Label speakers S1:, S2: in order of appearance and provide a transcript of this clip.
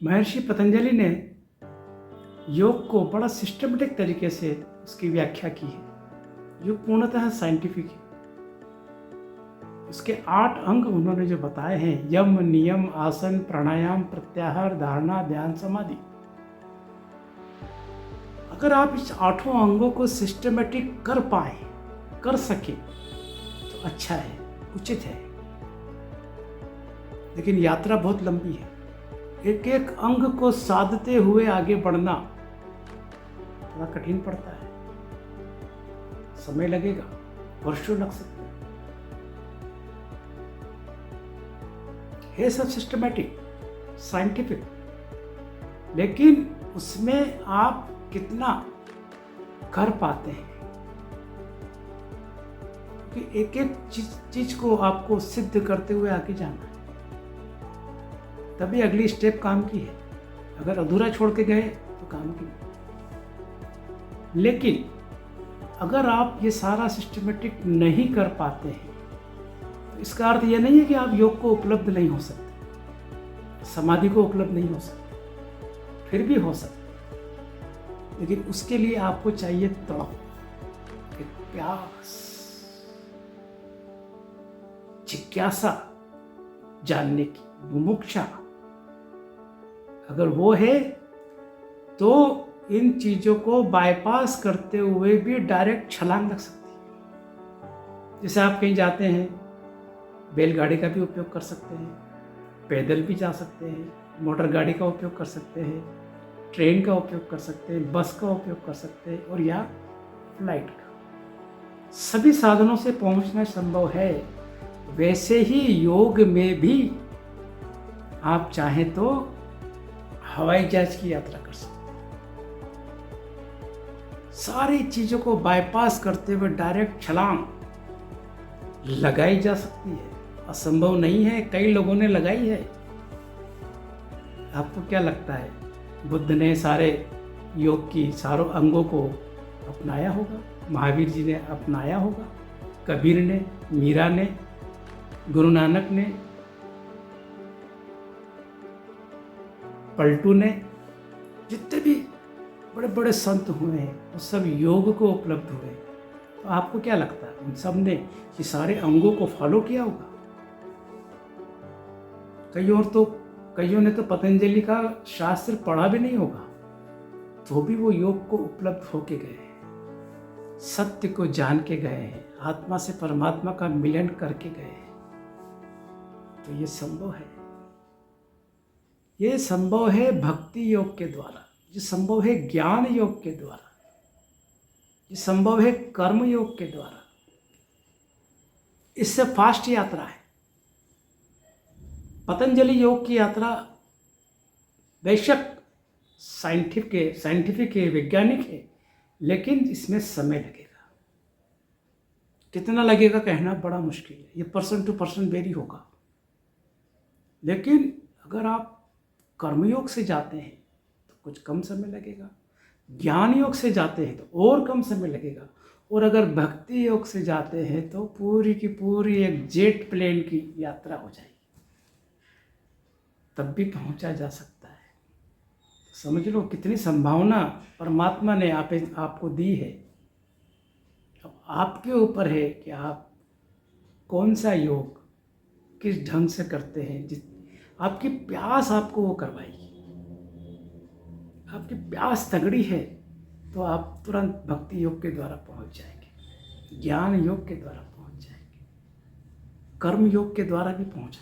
S1: महर्षि पतंजलि ने योग को बड़ा सिस्टमेटिक तरीके से उसकी व्याख्या की है जो पूर्णतः साइंटिफिक है। उसके 8 अंग उन्होंने जो बताए हैं, यम, नियम, आसन, प्राणायाम, प्रत्याहार, धारणा, ध्यान, समाधि। अगर आप इस 8 अंगों को सिस्टमेटिक कर सके तो अच्छा है, उचित है। लेकिन यात्रा बहुत लंबी है। एक एक अंग को साधते हुए आगे बढ़ना थोड़ा कठिन पड़ता है, समय लगेगा, वर्षों लग सकते हैं। है सब सिस्टमेटिक, साइंटिफिक, लेकिन उसमें आप कितना कर पाते हैं, कि एक एक चीज को आपको सिद्ध करते हुए आगे जाना है, तभी अगली स्टेप काम की है। अगर अधूरा छोड़ के गए तो काम की नहीं। लेकिन अगर आप ये सारा सिस्टमेटिक नहीं कर पाते हैं तो इसका अर्थ ये नहीं है कि आप योग को उपलब्ध नहीं हो सकते, समाधि को उपलब्ध नहीं हो सकते, फिर भी हो सकते। लेकिन उसके लिए आपको चाहिए तड़प, प्यास, जिज्ञासा जानने की, मुमुक्षा। अगर वो है तो इन चीजों को बाईपास करते हुए भी डायरेक्ट छलांग लग सकती है। जैसे आप कहीं जाते हैं, बैलगाड़ी का भी उपयोग कर सकते हैं, पैदल भी जा सकते हैं, मोटर गाड़ी का उपयोग कर सकते हैं, ट्रेन का उपयोग कर सकते हैं, बस का उपयोग कर सकते हैं, और या फ्लाइट का। सभी साधनों से पहुंचना संभव है। वैसे ही योग में भी आप चाहें तो हवाई जहाज की यात्रा कर सकते हैं। सारी चीजों को बाईपास करते हुए डायरेक्ट छलांग लगाई जा सकती है। असंभव नहीं है, कई लोगों ने लगाई है। आपको क्या लगता है, बुद्ध ने सारे योग की सारों अंगों को अपनाया होगा? महावीर जी ने अपनाया होगा? कबीर ने, मीरा ने, गुरु नानक ने, पलटू ने, जितने भी बड़े बड़े संत हुए हैं वो सब योग को उपलब्ध हुए। तो आपको क्या लगता है, उन सब ने ये सारे अंगों को फॉलो किया होगा? कईयों ने तो पतंजलि का शास्त्र पढ़ा भी नहीं होगा, तो भी वो योग को उपलब्ध होके गए हैं, सत्य को जान के गए हैं, आत्मा से परमात्मा का मिलन करके गए हैं। तो ये संभव है। ये संभव है भक्ति योग के द्वारा, ये संभव है ज्ञान योग के द्वारा, ये संभव है कर्म योग के द्वारा। इससे फास्ट यात्रा है। पतंजलि योग की यात्रा बेशक साइंटिफिक है, वैज्ञानिक है, लेकिन इसमें समय लगेगा। कितना लगेगा कहना बड़ा मुश्किल है, ये पर्सन टू पर्सन वेरी होगा। लेकिन अगर आप कर्मयोग से जाते हैं तो कुछ कम समय लगेगा, ज्ञान योग से जाते हैं तो और कम समय लगेगा, और अगर भक्ति योग से जाते हैं तो पूरी की पूरी एक जेट प्लेन की यात्रा हो जाएगी, तब भी पहुंचा जा सकता है। समझ लो कितनी संभावना परमात्मा ने आपको दी है। अब आपके ऊपर है कि आप कौन सा योग किस ढंग से करते हैं। आपकी प्यास आपको वो करवाएगी। आपकी प्यास तगड़ी है तो आप तुरंत भक्ति योग के द्वारा पहुंच जाएंगे, ज्ञान योग के द्वारा पहुंच जाएंगे, कर्म योग के द्वारा भी पहुंच